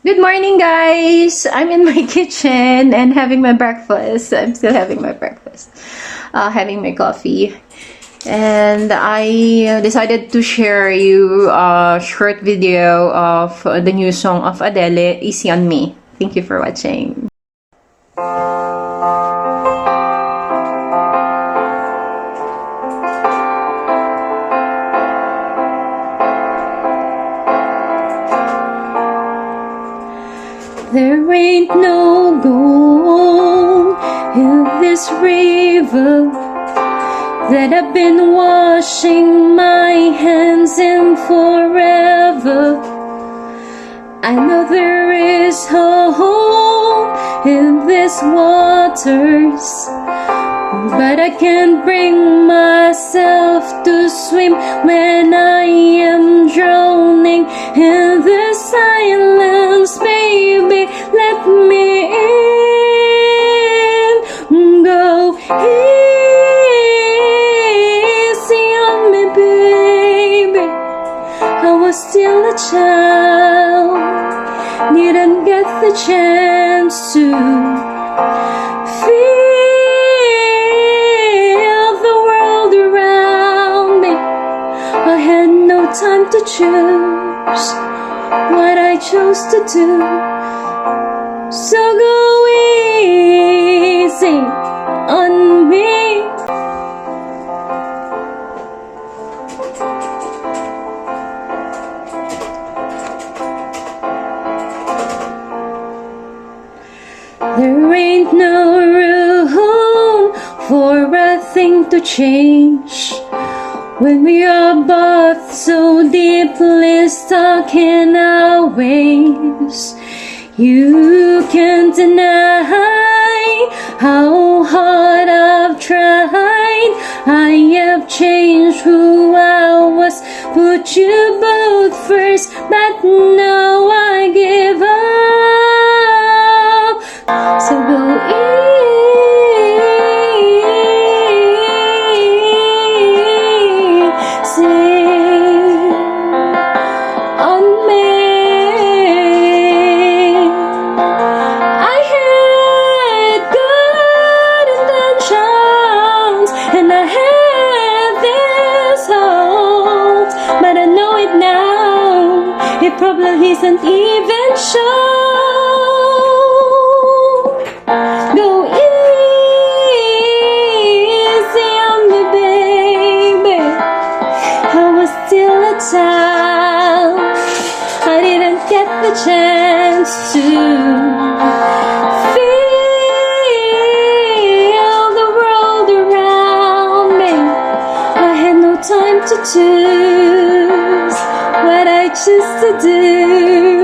Good morning, guys! I'm in my kitchen and having my breakfast. I'm still having my breakfast. Having my coffee. And I decided to share you a short video of the new song of Adele, Easy on Me. Thank you for watching. There ain't no gold in this river that I've been washing my hands in forever. I know there is hope in these waters, but I can't bring myself to swim when I am drowning in the silence. Baby, let me in. Go easy on me, baby. I was still a child, didn't get the chance to feel the world around me. I had no time to choose what I chose to do. So go easy on me. There ain't no room for a thing to change when we are both so deeply stuck in our ways. You can't deny how hard I've tried. I have changed who I was, put you both first, but now I give up. So go easy on me. I had good intentions and I had this hope, but I know it now, it probably isn't even shown. Go easy on me, baby. I was still a child, I didn't get the chance to feel the world around me. I had no time to choose what I choose to do.